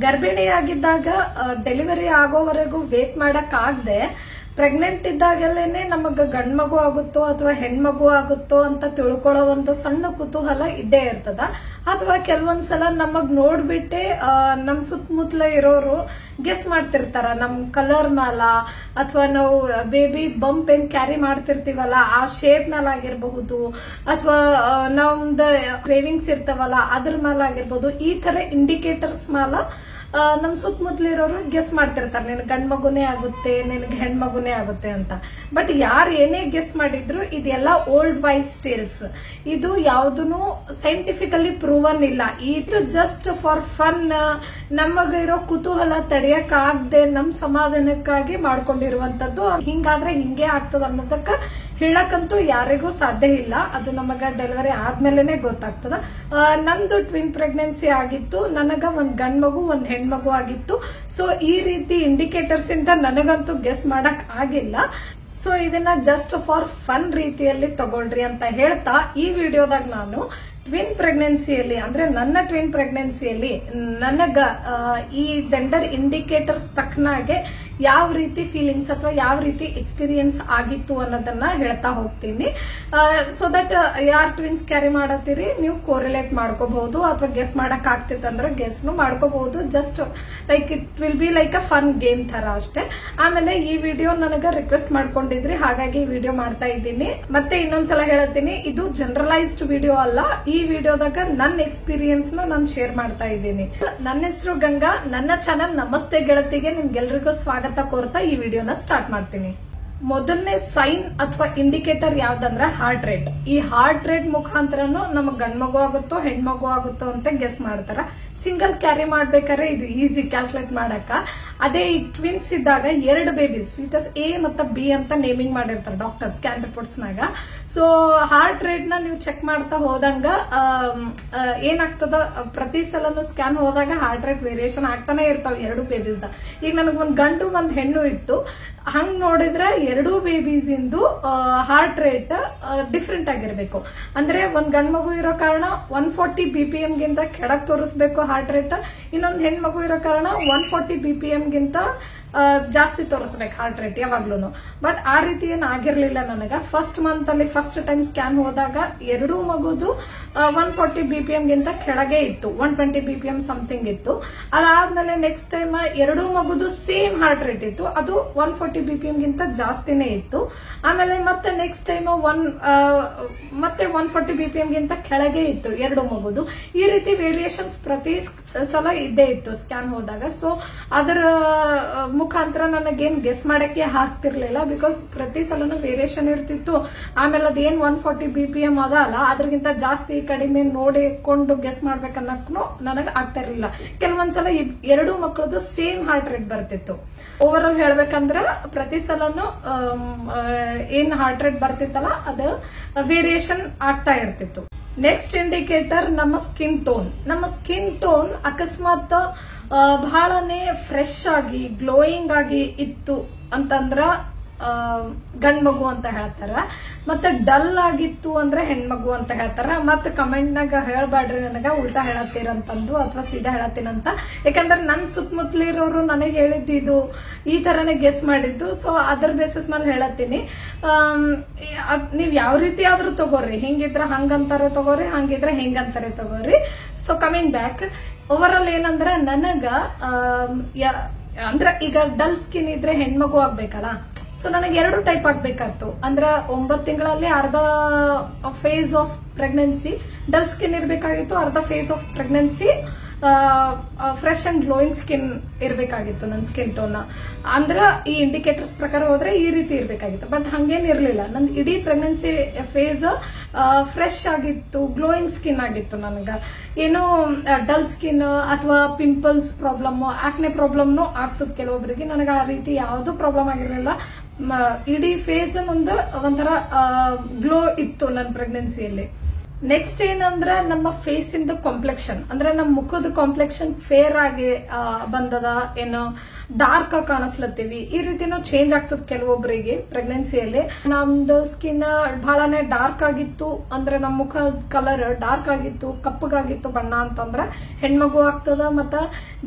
ಗರ್ಭಿಣಿಯಾಗಿದ್ದಾಗ delivery ಆಗೋವರೆಗೂ wait ಮಾಡಕ್ ಆಗದೆ ಪ್ರೆಗ್ನೆಂಟ್ ಇದ್ದಾಗಲೇನೆ ನಮಗ ಗಂಡ್ ಮಗು ಆಗುತ್ತೋ ಅಥವಾ ಹೆಣ್ಮಗು ಆಗುತ್ತೋ ಅಂತ ತಿಳ್ಕೊಳ್ಳೋ ಒಂದು ಸಣ್ಣ ಕುತೂಹಲ ಇದ್ದೇ ಇರ್ತದ. ಅಥವಾ ಕೆಲವೊಂದ್ಸಲ ನಮಗ್ ನೋಡ್ಬಿಟ್ಟೆ ನಮ್ ಸುತ್ತಮುತ್ತಲ ಇರೋರು ಗೆಸ್ ಮಾಡ್ತಿರ್ತಾರ ನಮ್ ಕಲರ್ ಮೇಲ ಅಥವಾ ನಾವು ಬೇಬಿ ಬಂಪ್ ಏನ್ ಕ್ಯಾರಿ ಮಾಡ್ತಿರ್ತೀವಲ್ಲ ಆ ಶೇಪ್ ಮೇಲೆ ಆಗಿರಬಹುದು ಅಥವಾ ನಮ್ದು ಕ್ರೇವಿಂಗ್ಸ್ ಇರ್ತಾವಲ್ಲ ಅದ್ರ ಮೇಲೆ ಆಗಿರ್ಬೋದು. ಈ ತರ ಇಂಡಿಕೇಟರ್ಸ್ ಮೇಲೆ ನಮ್ ಸುತ್ತಮುತ್ತಲಿರೋರು ಗೆಸ್ ಮಾಡ್ತಿರ್ತಾರೆ ನಿನ್ ಗಂಡ್ ಮಗುನೇ ಆಗುತ್ತೆ ನಿನ್ಗೆ ಹೆಣ್ಮಗುನೇ ಆಗುತ್ತೆ ಅಂತ. ಬಟ್ ಯಾರು ಏನೇ ಗೆಸ್ ಮಾಡಿದ್ರು ಇದೆಲ್ಲ ಓಲ್ಡ್ ವೈಸ್ ಟೇಲ್ಸ್. ಇದು ಯಾವ್ದೂ ಸೈಂಟಿಫಿಕಲಿ ಪ್ರೂವನ್ ಇಲ್ಲ. ಇದು ಜಸ್ಟ್ ಫಾರ್ ಫನ್ ನಮಗಿರೋ ಕುತೂಹಲ ತಡೆಯಕ್ ಆಗದೆ ನಮ್ ಸಮಾಧಾನಕ್ಕಾಗಿ ಮಾಡ್ಕೊಂಡಿರುವಂತದ್ದು. ಹಿಂಗಾದ್ರೆ ಹಿಂಗೆ ಆಗ್ತದ ಅನ್ನೋದಕ್ಕ ಹೇಳಕ್ಕಂತೂ ಯಾರಿಗೂ ಸಾಧ್ಯ ಇಲ್ಲ. ಅದು ನಮಗ ಡೆಲಿವರಿ ಆದ್ಮೇಲೆನೆ ಗೊತ್ತಾಗ್ತದ. ನಂದು ಟ್ವಿನ್ ಪ್ರೆಗ್ನೆನ್ಸಿ ಆಗಿತ್ತು. ನನಗ ಒಂದ್ ಗಂಡ್ ಮಗು ಒಂದ್ ಹೆಣ್ಮಗು ಆಗಿತ್ತು. ಸೊ ಈ ರೀತಿ ಇಂಡಿಕೇಟರ್ಸ್ ಇಂದ ನನಗಂತೂ ಗೆಸ್ ಮಾಡಕ್ ಆಗಿಲ್ಲ. ಸೊ ಇದನ್ನ ಜಸ್ಟ್ ಫಾರ್ ಫನ್ ರೀತಿಯಲ್ಲಿ ತಗೊಳ್ರಿ ಅಂತ ಹೇಳ್ತಾ ಈ ವಿಡಿಯೋದಾಗ ನಾನು ಟ್ವಿನ್ ಪ್ರೆಗ್ನೆನ್ಸಿಯಲ್ಲಿ ಅಂದ್ರೆ ನನ್ನ ಟ್ವಿನ್ ಪ್ರೆಗ್ನೆನ್ಸಿಯಲ್ಲಿ ನನಗ ಈ ಜೆಂಡರ್ ಇಂಡಿಕೇಟರ್ಸ್ ತಕ್ಕನಾಗೆ ಯಾವ ರೀತಿ ಫೀಲಿಂಗ್ಸ್ ಅಥವಾ ಯಾವ ರೀತಿ ಎಕ್ಸ್ಪೀರಿಯನ್ಸ್ ಆಗಿತ್ತು ಅನ್ನೋದನ್ನ ಹೇಳ್ತಾ ಹೋಗ್ತೀನಿ. ಸೊ ದಟ್ ಯಾರು ಟ್ವಿನ್ಸ್ ಕ್ಯಾರಿ ಮಾಡತ್ತೀರಿ ನೀವು ಕೋರಿಲೇಟ್ ಮಾಡ್ಕೋಬಹುದು ಅಥವಾ ಗೆಸ್ ಮಾಡಕ್ ಆಗ್ತಿತ್ತಂದ್ರೆ ಗೆಸ್ನು ಮಾಡ್ಕೋಬಹುದು. Just like it will be like a fun game ತರ ಅಷ್ಟೇ. ಆಮೇಲೆ ಈ ವಿಡಿಯೋ ನನಗ ರಿಕ್ವೆಸ್ಟ್ ಮಾಡ್ಕೊಂಡಿದ್ರಿ, ಹಾಗಾಗಿ ಈ ವಿಡಿಯೋ ಮಾಡ್ತಾ ಇದ್ದೀನಿ. ಮತ್ತೆ ಇನ್ನೊಂದ್ಸಲ ಹೇಳತ್ತೀನಿ, ಇದು ಜನರಲೈಸ್ಡ್ ವಿಡಿಯೋ ಅಲ್ಲ. ಈ ವಿಡಿಯೋದಾಗ ನನ್ನ ಎಕ್ಸ್ಪೀರಿಯನ್ಸ್ ನಾನು ಶೇರ್ ಮಾಡ್ತಾ ಇದ್ದೀನಿ. ನನ್ನ ಹೆಸರು ಗಂಗಾ. ನನ್ನ ಚಾನಲ್ ನಮಸ್ತೆ ಗೆಳತಿಗೆ ನಿಮ್ಗೆಲ್ರಿಗೂ ಸ್ವಾಗತ ಕೋರ್ತಾ ಈ ವಿಡಿಯೋನ ಸ್ಟಾರ್ಟ್ ಮಾಡ್ತೀನಿ. ಮೊದಲನೇ ಸೈನ್ ಅಥವಾ ಇಂಡಿಕೇಟರ್ ಯಾವ್ದಂದ್ರೆ ಹಾರ್ಟ್ ರೇಟ್. ಈ ಹಾರ್ಟ್ ರೇಟ್ ಮುಖಾಂತರನು ನಮಗ್ ಗಂಡ್ಮಗು ಆಗುತ್ತೋ ಹೆಣ್ಮಗು ಆಗುತ್ತೋ ಅಂತ ಗೆಸ್ ಮಾಡ್ತಾರ. ಸಿಂಗಲ್ ಕ್ಯಾರಿ ಮಾಡ್ಬೇಕಾದ್ರೆ ಇದು ಈಸಿ ಕ್ಯಾಲ್ಕುಲೇಟ್ ಮಾಡಕ. ಅದೇ ಈ ಟ್ವಿನ್ಸ್ ಇದ್ದಾಗ ಎರಡು ಬೇಬೀಸ್ ಫೀಟಸ್ ಎ ಮತ್ತು ಬಿ ಅಂತ ನೇಮಿಂಗ್ ಮಾಡಿರ್ತಾರೆ ಡಾಕ್ಟರ್ ಸ್ಕ್ಯಾನ್ ರಿಪೋರ್ಟ್ಸ್ ನಾಗ. ಸೊ ಹಾರ್ಟ್ ರೇಟ್ ನ ನೀವು ಚೆಕ್ ಮಾಡ್ತಾ ಹೋದಂಗ ಏನಾಗ್ತದ, ಪ್ರತಿ ಸಲನು ಸ್ಕ್ಯಾನ್ ಹೋದಾಗ ಹಾರ್ಟ್ ರೇಟ್ ವೇರಿಯೇಷನ್ ಆಗ್ತಾನೆ ಇರ್ತಾವ ಎರಡು ಬೇಬೀಸ್. ಈಗ ನನಗ್ ಒಂದ್ ಗಂಡು ಒಂದ್ ಹೆಣ್ಣು ಇತ್ತು. ಹಂಗ್ ನೋಡಿದ್ರೆ ಎರಡೂ ಬೇಬೀಸ್ ಇಂದು ಹಾರ್ಟ್ ರೇಟ್ ಡಿಫ್ರೆಂಟ್ ಆಗಿರ್ಬೇಕು. ಅಂದ್ರೆ ಒಂದ್ ಗಂಡ್ ಮಗು ಇರೋ ಕಾರಣ 140 BPM ಗಿಂತ ಕೆಳಗ್ ತೋರಿಸ್ಬೇಕು ಹಾರ್ಟ್ ರೇಟ್. ಇನ್ನೊಂದ್ ಹೆಣ್ಮಗು ಇರೋ ಕಾರಣ 140 BPM ಗಿಂತ ಜಾಸ್ತಿ ತೋರಿಸ್ಬೇಕು ಹಾರ್ಟ್ ರೇಟ್ ಯಾವಾಗ್ಲೂ. ಬಟ್ ಆ ರೀತಿ ಏನ್ ಆಗಿರ್ಲಿಲ್ಲ ನನಗ. ಫಸ್ಟ್ ಮಂತ್ ಅಲ್ಲಿ ಫಸ್ಟ್ ಟೈಮ್ ಸ್ಕ್ಯಾನ್ ಹೋದಾಗ ಎರಡೂ ಮಗುದು 140 BPM ಗಿಂತ ಕೆಳಗೆ ಇತ್ತು, 120 BPM ಸಮಥಿಂಗ್ ಇತ್ತು. ಅದಾದ್ಮೇಲೆ ನೆಕ್ಸ್ಟ್ ಟೈಮ್ ಎರಡೂ ಮಗುದು ಸೇಮ್ ಹಾರ್ಟ್ ರೇಟ್ ಇತ್ತು, ಅದು 140 BPM ಗಿಂತ ಜಾಸ್ತಿನೇ ಇತ್ತು. ಆಮೇಲೆ ಮತ್ತೆ ನೆಕ್ಸ್ಟ್ ಟೈಮ್ ಮತ್ತೆ 140 BPM ಗಿಂತ ಕೆಳಗೆ ಇತ್ತು ಎರಡು ಮಗುದು. ಈ ರೀತಿ ವೇರಿಯೇಷನ್ಸ್ ಪ್ರತಿ ಸಲ ಇದ್ದೇ ಇತ್ತು ಸ್ಕ್ಯಾನ್ ಹೋದಾಗ. ಸೊ ಅದರ ಮುಖಾಂತರ ನನಗೇನ್ ಗೆಸ್ ಮಾಡಕ್ಕೆ ಆಗ್ತಿರ್ಲಿಲ್ಲ, ಬಿಕಾಸ್ ಪ್ರತಿ ಸಲನು ವೇರಿಯೇಷನ್ ಇರ್ತಿತ್ತು. ಆಮೇಲೆ ಅದೇನ್ 140 BPM ಅದ ಅಲ್ಲ ಅದ್ರಗಿಂತ ಜಾಸ್ತಿ ಕಡಿಮೆ ನೋಡಿಕೊಂಡು ಗೆಸ್ ಮಾಡ್ಬೇಕನ್ನಕ್ಕೂ ನನಗೆ ಆಗ್ತಾ ಇರ್ಲಿಲ್ಲ. ಕೆಲವೊಂದ್ಸಲ ಎರಡೂ ಮಕ್ಕಳದು ಸೇಮ್ ಹಾರ್ಟ್ ರೇಟ್ ಬರ್ತಿತ್ತು. ಓವರ್ ಆಲ್ ಹೇಳ್ಬೇಕಂದ್ರ ಪ್ರತಿ ಸಲನು ಏನ್ ಹಾರ್ಟ್ ರೇಟ್ ಬರ್ತಿತ್ತಲ್ಲ ಅದು ವೇರಿಯೇಷನ್ ಆಗ್ತಾ ಇರ್ತಿತ್ತು. ನೆಕ್ಸ್ಟ್ ಇಂಡಿಕೇಟರ್ ನಮ್ಮ ಸ್ಕಿನ್ ಟೋನ್. ನಮ್ಮ ಸ್ಕಿನ್ ಟೋನ್ ಅಕಸ್ಮಾತ್ ಬಹಳನೇ ಫ್ರೆಶ್ ಆಗಿ ಗ್ಲೋಯಿಂಗ್ ಆಗಿ ಇತ್ತು ಅಂತಂದ್ರ ಗಂಡ್ ಮಗು ಅಂತ ಹೇಳ್ತಾರ. ಮತ್ತೆ ಡಲ್ ಆಗಿತ್ತು ಅಂದ್ರೆ ಹೆಣ್ಮಗು ಅಂತ ಹೇಳ್ತಾರ. ಮತ್ತೆ ಕಮೆಂಟ್ ನಾಗ ಹೇಳ್ಬಾಡ್ರಿ ನನಗ ಉಲ್ಟಾ ಹೇಳತ್ತೀರಂತಂದು ಅಥವಾ ಸೀದಾ ಹೇಳತ್ತೀನಂತ. ಯಾಕಂದ್ರೆ ನನ್ ಸುತ್ತಮುತ್ತಲಿರೋರು ನನಗೆ ಹೇಳಿದ್ದು ಈ ತರನೇ ಗೆಸ್ ಮಾಡಿದ್ದು. ಸೊ ಅದರ ಬೇಸಿಸ್ ಮೇಲೆ ಹೇಳತ್ತೀನಿ. ನೀವ್ ಯಾವ ರೀತಿ ಆದ್ರೂ ತಗೋರಿ, ಹಿಂಗಿದ್ರ ಹಂಗಂತಾರೆ ತಗೋರಿ, ಹಂಗಿದ್ರೆ ಹೆಂಗಂತಾರೆ ತಗೋರಿ. So coming back, over all ಏನಂದ್ರ ನನಗ ಅಂದ್ರ ಈಗ ಡಲ್ ಸ್ಕಿನ್ ಇದ್ರೆ ಹೆಣ್ಮಗು ಆಗ್ಬೇಕಲ್ಲ. ಸೊ ನನಗೆ ಎರಡು ಟೈಪ್ ಆಗ್ಬೇಕಾಯ್ತು. ಅಂದ್ರ 9 ತಿಂಗಳಲ್ಲಿ ಅರ್ಧ phase of pregnancy dull skin ಇರ್ಬೇಕಾಗಿತ್ತು, ಅರ್ಧ phase of pregnancy fresh and glowing skin ಇರ್ಬೇಕಾಗಿತ್ತು ನನ್ನ ಸ್ಕಿನ್ ಟೋನ್. ಅಂದ್ರ ಈ ಇಂಡಿಕೇಟರ್ಸ್ ಪ್ರಕಾರ ಹೋದ್ರೆ ಈ ರೀತಿ ಇರ್ಬೇಕಾಗಿತ್ತು. ಬಟ್ ಹಂಗೇನ್ ಇರ್ಲಿಲ್ಲ. ನನ್ ಇಡೀ ಪ್ರೆಗ್ನೆನ್ಸಿ ಫೇಸ್ ಫ್ರೆಶ್ ಆಗಿತ್ತು, ಗ್ಲೋಯಿಂಗ್ ಸ್ಕಿನ್ ಆಗಿತ್ತು. ನನಗ ಏನೋ ಡಲ್ ಸ್ಕಿನ್ ಅಥವಾ ಪಿಂಪಲ್ಸ್ ಪ್ರಾಬ್ಲಮ್, ಆಕ್ನೆ ಪ್ರಾಬ್ಲಮ್ನು ಆಗ್ತದ ಕೆಲವೊಬ್ಬರಿಗೆ. ನನಗ ಆ ರೀತಿ ಯಾವ್ದು ಪ್ರಾಬ್ಲಮ್ ಆಗಿರ್ಲಿಲ್ಲ. ಇಡೀ ಫೇಸ್ ನಂದು ಒಂಥರ ಗ್ಲೋ ಇತ್ತು ನನ್ನ ಪ್ರೆಗ್ನೆನ್ಸಿಯಲ್ಲಿ. ನೆಕ್ಸ್ಟ್ ಏನಂದ್ರೆ ನಮ್ಮ ಫೇಸ್ ಇಂದ ಕಾಂಪ್ಲೆಕ್ಷನ್ ಅಂದ್ರೆ ನಮ್ಮ ಮುಖದ ಕಾಂಪ್ಲೆಕ್ಷನ್ ಫೇರ್ ಆಗಿ ಬಂದದ ಏನೋ ಡಾರ್ಕ್ ಆಗಿ ಕಾಣಿಸ್ಲತ್ತೀವಿ. ಈ ರೀತಿನೂ ಚೇಂಜ್ ಆಗ್ತದ ಕೆಲವೊಬ್ಬರಿಗೆ ಪ್ರೆಗ್ನೆನ್ಸಿಯಲ್ಲಿ. ನಮ್ದು ಸ್ಕಿನ್ ಬಹಳನೇ ಡಾರ್ಕ್ ಆಗಿತ್ತು ಅಂದ್ರೆ ನಮ್ಮ ಮುಖದ ಕಲರ್ ಡಾರ್ಕ್ ಆಗಿತ್ತು, ಕಪ್ಪಗಾಗಿತ್ತು ಬಣ್ಣ ಅಂತಂದ್ರೆ ಹೆಣ್ಮಗು ಆಗ್ತದ, ಮತ್ತ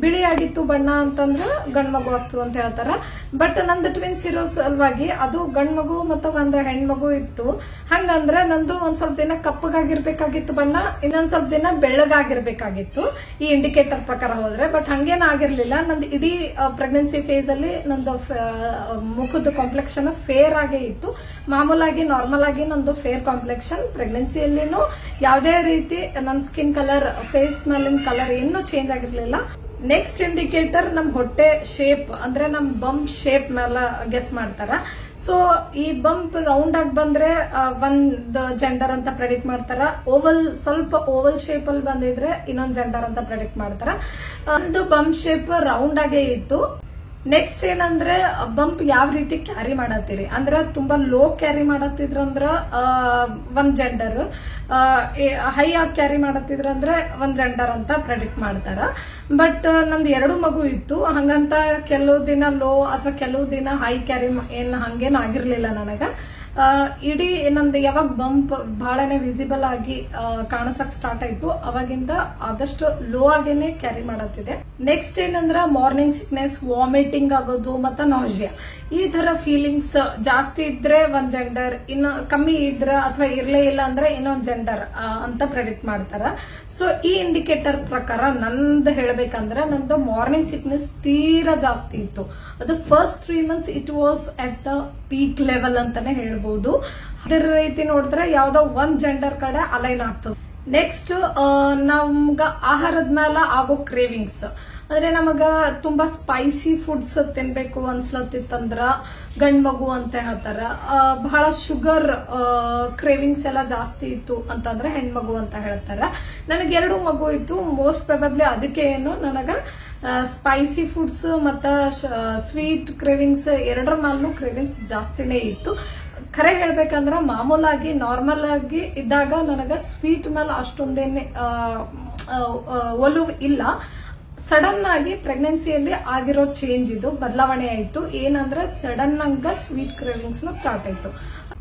ಬಿಳಿ ಆಗಿತ್ತು ಬಣ್ಣ ಅಂತಂದ್ರೆ ಗಂಡ್ ಮಗು ಆಗ್ತದ ಅಂತ ಹೇಳ್ತಾರ. ಬಟ್ ನಂದು ಟ್ವಿನ್ಸ್ ಇರೋ ಸಲುವಾಗಿ ಅದು ಗಂಡ್ ಮಗು ಮತ್ತ ಒಂದು ಹೆಣ್ಮಗು ಇತ್ತು. ಹಂಗಂದ್ರೆ ನಂದು ಒಂದ್ ಸ್ವಲ್ಪ ದಿನ ಕಪ್ಪಗಾಗಿರ್ಬೇಕಾಗಿತ್ತು ಬಣ್ಣ, ಇನ್ನೊಂದ್ ಸ್ವಲ್ಪ ದಿನ ಬೆಳ್ಳಗಾಗಿರ್ಬೇಕಾಗಿತ್ತು ಈ ಇಂಡಿಕೇಟರ್ ಪ್ರಕಾರ ಹೋದ್ರೆ. ಬಟ್ ಹಂಗೇನ ಆಗಿರ್ಲಿಲ್ಲ. ನಂದು ಇಡೀ ಪ್ರೆಗ್ನೆನ್ಸಿ ಫೇಸ್ ಅಲ್ಲಿ ನಂದು ಮುಖದ ಕಾಂಪ್ಲೆಕ್ಷನ್ ಫೇರ್ ಆಗೇ ಇತ್ತು. ಮಾಮೂಲಾಗಿ ನಾರ್ಮಲ್ ಆಗಿ ನಂದು ಫೇರ್ ಕಾಂಪ್ಲೆಕ್ಷನ್. ಪ್ರೆಗ್ನೆನ್ಸಿಯಲ್ಲಿನೂ ಯಾವುದೇ ರೀತಿ ನನ್ನ ಸ್ಕಿನ್ ಕಲರ್, ಫೇಸ್ ಮೇಲಿನ ಕಲರ್ ಏನೂ ಚೇಂಜ್ ಆಗಿರ್ಲಿಲ್ಲ. ನೆಕ್ಸ್ಟ್ ಇಂಡಿಕೇಟರ್ ನಮ್ ಹೊಟ್ಟೆ ಶೇಪ್ ಅಂದ್ರೆ ನಮ್ ಬಂಪ್ ಶೇಪ್ ಮೇಲೆ ಗೆಸ್ ಮಾಡ್ತಾರ. ಸೊ ಈ ಬಂಪ್ ರೌಂಡ್ ಆಗಿ ಬಂದ್ರೆ ಒಂದ್ ಜೆಂಡರ್ ಅಂತ ಪ್ರೆಡಿಕ್ಟ್ ಮಾಡ್ತಾರ. ಸ್ವಲ್ಪ ಓವಲ್ ಶೇಪ್ ಅಲ್ಲಿ ಬಂದಿದ್ರೆ ಇನ್ನೊಂದ್ ಜೆಂಡರ್ ಅಂತ ಪ್ರೆಡಿಕ್ಟ್ ಮಾಡ್ತಾರ. ಒಂದು ಬಂಪ್ ಶೇಪ್ ರೌಂಡ್ ಆಗೇ ಇತ್ತು. ನೆಕ್ಸ್ಟ್ ಏನಂದ್ರೆ ಬಂಪ್ ಯಾವ ರೀತಿ ಕ್ಯಾರಿ ಮಾಡತ್ತೀರಿ ಅಂದ್ರೆ ತುಂಬಾ ಲೋ ಕ್ಯಾರಿ ಮಾಡತ್ತಿದ್ರ ಅಂದ್ರ ಒಂದ್ ಜೆಂಡರ್, ಹೈ ಆಗಿ ಕ್ಯಾರಿ ಮಾಡತ್ತಿದ್ರ ಅಂದ್ರೆ ಒಂದ್ ಜೆಂಡರ್ ಅಂತ ಪ್ರೆಡಿಕ್ಟ್ ಮಾಡ್ತಾರ. ಬಟ್ ನಂದು 2 ಮಗು ಇತ್ತು. ಹಂಗಂತ ಕೆಲವು ದಿನ ಲೋ ಅಥವಾ ಕೆಲವು ದಿನ ಹೈ ಕ್ಯಾರಿ ಹಂಗೇನ್ ಆಗಿರ್ಲಿಲ್ಲ ನನಗ. ಇಡೀ ನಂದು ಯಾವಾಗ ಬಂಪ್ ಬಹಳನೇ ವಿಸಿಬಲ್ ಆಗಿ ಕಾಣಿಸಕ್ ಸ್ಟಾರ್ಟ್ ಆಯ್ತು ಅವಾಗಿಂದ ಆದಷ್ಟು ಲೋ ಆಗೇನೆ ಕ್ಯಾರಿ ಮಾಡತ್ತಿದೆ. ನೆಕ್ಸ್ಟ್ ಏನಂದ್ರ ಮಾರ್ನಿಂಗ್ ಸಿಕ್ನೆಸ್, ವಾಮಿಟಿಂಗ್ ಆಗೋದು ಮತ್ತ ನಾಜಿಯಾ, ಈ ತರ ಫೀಲಿಂಗ್ಸ್ ಜಾಸ್ತಿ ಇದ್ರೆ ಒಂದ್ ಜೆಂಡರ್, ಇನ್ನು ಕಮ್ಮಿ ಇದ್ರ ಅಥವಾ ಇರ್ಲೇ ಇಲ್ಲ ಅಂದ್ರೆ ಇನ್ನೊಂದ್ ಜೆಂಡರ್ ಅಂತ ಪ್ರೆಡಿಕ್ಟ್ ಮಾಡ್ತಾರ. ಸೊ ಈ ಇಂಡಿಕೇಟರ್ ಪ್ರಕಾರ ನಂದು ಹೇಳ್ಬೇಕಂದ್ರೆ ನಂದು ಮಾರ್ನಿಂಗ್ ಸಿಕ್ನೆಸ್ ತೀರಾ ಜಾಸ್ತಿ ಇತ್ತು. ಅದು first 3 months it was at the peak level ಅಂತಾನೆ ಹೇಳ್ಬಹುದು. ಅದೇ ರೀತಿ ನೋಡಿದ್ರೆ ಯಾವ್ದೋ ಒಂದ್ ಜೆಂಡರ್ ಕಡೆ ಅಲೈನ್ ಆಗ್ತದೆ. ನೆಕ್ಸ್ಟ್ ನಮ್ಗ ಆಹಾರದ ಮೇಲೆ ಆಗೋ ಕ್ರೇವಿಂಗ್ಸ್ ಅಂದ್ರೆ ನಮಗ ತುಂಬಾ ಸ್ಪೈಸಿ ಫುಡ್ಸ್ ತಿನ್ಬೇಕು ಅನ್ಸ್ಲತ್ತಿತ್ತಂದ್ರ ಗಂಡ್ ಮಗು ಅಂತ ಹೇಳ್ತಾರ. ಬಹಳ ಶುಗರ್ ಕ್ರೇವಿಂಗ್ಸ್ ಎಲ್ಲ ಜಾಸ್ತಿ ಇತ್ತು ಅಂತಂದ್ರೆ ಹೆಣ್ಮಗು ಅಂತ ಹೇಳ್ತಾರ. ನನಗೆ 2 ಮಗು ಇತ್ತು. ಮೋಸ್ಟ್ ಪ್ರಾಬಬ್ಲಿ ಅದಕ್ಕೆ ಏನು ನನಗ ಸ್ಪೈಸಿ ಫುಡ್ಸ್ ಮತ್ತ ಸ್ವೀಟ್ ಕ್ರೇವಿಂಗ್ಸ್ ಎರಡರ ಮೇಲೂ ಕ್ರೇವಿಂಗ್ಸ್ ಜಾಸ್ತಿನೇ ಇತ್ತು. ಖರೆ ಹೇಳ್ಬೇಕಂದ್ರ ಮಾಮೂಲಾಗಿ ನಾರ್ಮಲ್ ಆಗಿ ಇದ್ದಾಗ ನನಗ ಸ್ವೀಟ್ ಮೇಲೆ ಅಷ್ಟೊಂದೇನೆ ಒಲವು ಇಲ್ಲ. ಸಡನ್ ಆಗಿ ಪ್ರೆಗ್ನೆನ್ಸಿಯಲ್ಲಿ ಆಗಿರೋ ಚೇಂಜ್ ಇದು ಬದಲಾವಣೆ ಆಯ್ತು. ಏನಂದ್ರೆ ಸಡನ್ ಆಗ ಸ್ವೀಟ್ ಕ್ರೇವಿಂಗ್ಸ್ ಸ್ಟಾರ್ಟ್ ಆಯ್ತು.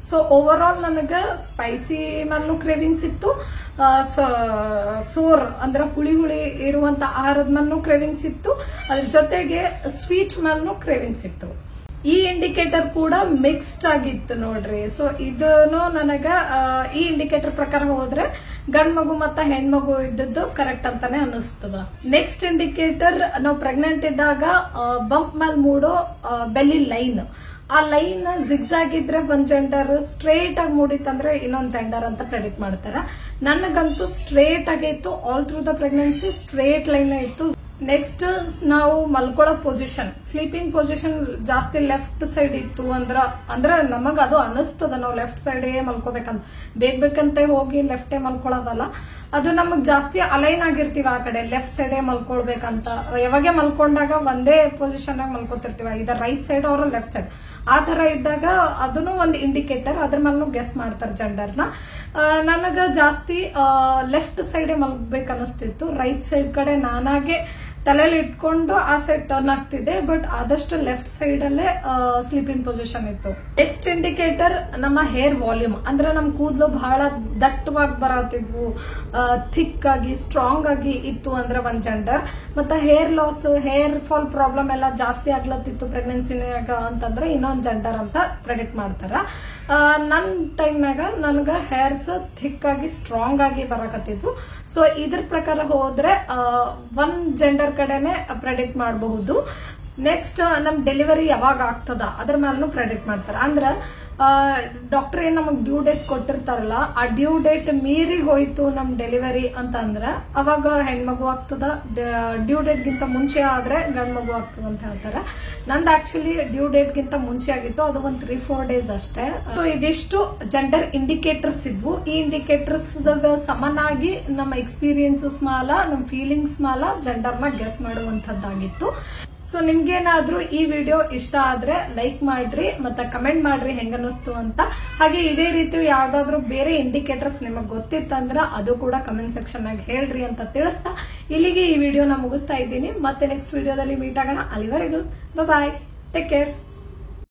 ಸೊ ಓವರ್ ಆಲ್ ನನಗ ಸ್ಪೈಸಿ ಮೇಲೂ ಕ್ರೇವಿಂಗ್ಸ್ ಇತ್ತು, ಸೋರ್ ಅಂದ್ರೆ ಹುಳಿ ಇರುವಂತ ಆಹಾರದ ಮೇಲೂ ಕ್ರೇವಿಂಗ್ಸ್ ಇತ್ತು, ಅದ್ರ ಜೊತೆಗೆ ಸ್ವೀಟ್ ಮೇಲೂ ಕ್ರೇವಿಂಗ್ಸ್ ಇತ್ತು. ಈ ಇಂಡಿಕೇಟರ್ ಕೂಡ ಮಿಕ್ಸ್ಡ್ ಆಗಿತ್ತು ನೋಡ್ರಿ. ಸೊ ಇದನ್ನು ನನಗ ಈ ಇಂಡಿಕೇಟರ್ ಪ್ರಕಾರ ಹೋದ್ರೆ ಗಂಡ್ ಮಗು ಮತ್ತ ಹೆಣ್ಮಗು ಇದ್ದದ್ದು ಕರೆಕ್ಟ್ ಅಂತಾನೆ ಅನಿಸ್ತದ. ನೆಕ್ಸ್ಟ್ ಇಂಡಿಕೇಟರ್ ನಾವು ಪ್ರೆಗ್ನೆಂಟ್ ಇದ್ದಾಗ ಬಂಪ್ ಮೇಲೆ ಮೂಡೋ ಬೆಲ್ಲಿ ಲೈನ್, ಆ ಲೈನ್ ಜಿಗ್ಜಾಗ್ ಇದ್ರೆ ಒಂದ್ ಜೆಂಡರ್, ಸ್ಟ್ರೇಟ್ ಆಗಿ ಮೂಡಿತ್ತಂದ್ರೆ ಇನ್ನೊಂದ್ ಜೆಂಡರ್ ಅಂತ ಪ್ರೆಡಿಕ್ಟ್ ಮಾಡ್ತಾರ. ನನಗಂತೂ ಸ್ಟ್ರೇಟ್ ಆಗೇ ಇತ್ತು. All through the pregnancy straight line ಇತ್ತು. ನೆಕ್ಸ್ಟ್ ನಾವು ಮಲ್ಕೊಳ್ಳೋ ಪೊಸಿಷನ್, ಸ್ಲೀಪಿಂಗ್ ಪೊಸಿಷನ್ ಜಾಸ್ತಿ ಲೆಫ್ಟ್ ಸೈಡ್ ಇತ್ತು ಅಂದ್ರೆ ನಮಗ ಅದು ಅನಿಸ್ತದ ನಾವು ಲೆಫ್ಟ್ ಸೈಡ್ ಮಲ್ಕೋಬೇಕಂತ. ಬೇಕಂತೆ ಹೋಗಿ ಲೆಫ್ಟೇ ಮಲ್ಕೊಳ್ಳೋದಲ್ಲ, ಅದು ನಮಗ್ ಜಾಸ್ತಿ ಅಲೈನ್ ಆಗಿರ್ತೀವಿ ಆ ಕಡೆ ಲೆಫ್ಟ್ ಸೈಡೇ ಮಲ್ಕೊಳ್ಬೇಕಂತ. ಯಾವಾಗ ಮಲ್ಕೊಂಡಾಗ ಒಂದೇ ಪೊಸಿಷನ್ ಆಗಿ ಮಲ್ಕೋತಿರ್ತೀವಿ, ಇದರ ರೈಟ್ ಸೈಡ್ ಅವ್ರ ಲೆಫ್ಟ್ ಸೈಡ್. ಆ ತರ ಇದ್ದಾಗ ಅದನ್ನು ಒಂದು ಇಂಡಿಕೇಟರ್, ಅದ್ರ ಮೇಲೂ ಗೆಸ್ ಮಾಡ್ತಾರೆ ಜೆಂಡರ್ನ. ನನಗ ಜಾಸ್ತಿ ಲೆಫ್ಟ್ ಸೈಡೇ ಮಲ್ಬೇಕು ಅನಿಸ್ತಿತ್ತು. ರೈಟ್ ಸೈಡ್ ಕಡೆ ನಾನಾಗೆ ತಲೆಯಲ್ಲಿ ಇಟ್ಕೊಂಡು ಆ ಸೈಡ್ ಟರ್ನ್ ಆಗ್ತಿದೆ. ಬಟ್ ಆದಷ್ಟು ಲೆಫ್ಟ್ ಸೈಡ್ ಅಲ್ಲೇ ಸ್ಲೀಪಿಂಗ್ ಪೊಸಿಷನ್ ಇತ್ತು. ನೆಕ್ಸ್ಟ್ ಇಂಡಿಕೇಟರ್ ನಮ್ಮ ಹೇರ್ ವಾಲ್ಯೂಮ್, ಅಂದ್ರೆ ನಮ್ ಕೂದಲು ಬಹಳ ದಟ್ಟವಾಗಿ ಬರತ್ತಿದ್ವು, ಥಿಕ್ ಆಗಿ ಸ್ಟ್ರಾಂಗ್ ಆಗಿ ಇತ್ತು ಅಂದ್ರೆ ಒಂದ್ ಜೆಂಡರ್. ಮತ್ತೆ hair loss, hair fall problem ಎಲ್ಲ ಜಾಸ್ತಿ ಆಗ್ಲತ್ತಿತ್ತು ಪ್ರೆಗ್ನೆನ್ಸಿನಾಗ ಅಂತಂದ್ರೆ ಇನ್ನೊಂದ್ ಜೆಂಡರ್ ಅಂತ ಪ್ರೆಡಿಕ್ಟ್ ಮಾಡ್ತಾರ. ನನ್ ಟೈಮ್ನಾಗ ನನ್ಗ ಹೇರ್ಸ್ ಥಿಕ್ ಆಗಿ ಸ್ಟ್ರಾಂಗ್ ಆಗಿ ಬರಕತ್ತಿದ್ವು. ಸೊ ಇದ್ರ ಪ್ರಕಾರ ಹೋದ್ರೆ ಒಂದ್ ಜೆಂಡರ್ ಕಡೆನೆ ಪ್ರೆಡಿಕ್ಟ್ ಮಾಡಬಹುದು. ನೆಕ್ಸ್ಟ್ ನಮ್ ಡೆಲಿವರಿ ಯಾವಾಗ ಆಗ್ತದ ಅದ್ರ ಮೇಲೂ ಪ್ರೆಡಿಕ್ಟ್ ಮಾಡ್ತಾರ. ಅಂದ್ರ ಡಾಕ್ಟರ್ ಏನ್ ನಮಗ್ ಡ್ಯೂ ಡೇಟ್ ಕೊಟ್ಟಿರ್ತಾರಲ್ಲ, ಆ ಡ್ಯೂ ಡೇಟ್ ಮೀರಿ ಹೋಯ್ತು ನಮ್ ಡೆಲಿವರಿ ಅಂತಂದ್ರ ಅವಾಗ ಹೆಣ್ಮಗು ಆಗ್ತದ. ಡ್ಯೂ ಡೇಟ್ ಗಿಂತ ಮುಂಚೆ ಆದ್ರೆ ಗಂಡ್ ಮಗು ಆಗ್ತದ ಅಂತ ಹೇಳ್ತಾರ. ನಂದು ಆಕ್ಚುಲಿ ಡ್ಯೂ ಡೇಟ್ ಗಿಂತ ಮುಂಚೆ ಆಗಿತ್ತು, ಅದು ಒಂದ್ 3-4 days ಅಷ್ಟೇ. ಸೊ ಇದಿಷ್ಟು ಜೆಂಡರ್ ಇಂಡಿಕೇಟರ್ಸ್ ಇದ್ವು. ಈ ಇಂಡಿಕೇಟರ್ಸ್ ಸಮನಾಗಿ ನಮ್ಮ ಎಕ್ಸ್ಪೀರಿಯನ್ಸಸ್ ಮಾಲ, ನಮ್ ಫೀಲಿಂಗ್ಸ್ ಮಾಲ ಜೆಂಡರ್ನ ಗೆಸ್ ಮಾಡುವಂತದ್ದಾಗಿತ್ತು. ಸೊ ನಿಮ್ಗೇನಾದ್ರೂ ಈ ವಿಡಿಯೋ ಇಷ್ಟ ಆದ್ರೆ ಲೈಕ್ ಮಾಡ್ರಿ ಮತ್ತೆ ಕಮೆಂಟ್ ಮಾಡ್ರಿ ಹೆಂಗನ್ನಿಸ್ತು ಅಂತ. ಹಾಗೆ ಇದೇ ರೀತಿ ಯಾವ್ದಾದ್ರು ಬೇರೆ ಇಂಡಿಕೇಟರ್ಸ್ ನಿಮಗ್ ಗೊತ್ತಿತ್ತಂದ್ರ ಅದು ಕೂಡ ಕಮೆಂಟ್ ಸೆಕ್ಷನ್ ನಾಗ ಹೇಳ್ರಿ ಅಂತ ತಿಳಿಸ್ತಾ ಇಲ್ಲಿಗೆ ಈ ವಿಡಿಯೋನ ಮುಗಿಸ್ತಾ ಇದ್ದೀನಿ. ಮತ್ತೆ ನೆಕ್ಸ್ಟ್ ವಿಡಿಯೋದಲ್ಲಿ ಮೀಟ್ ಆಗೋಣ. ಅಲ್ಲಿವರೆಗೂ ಬಾಯ್, ಟೇಕ್ ಕೇರ್.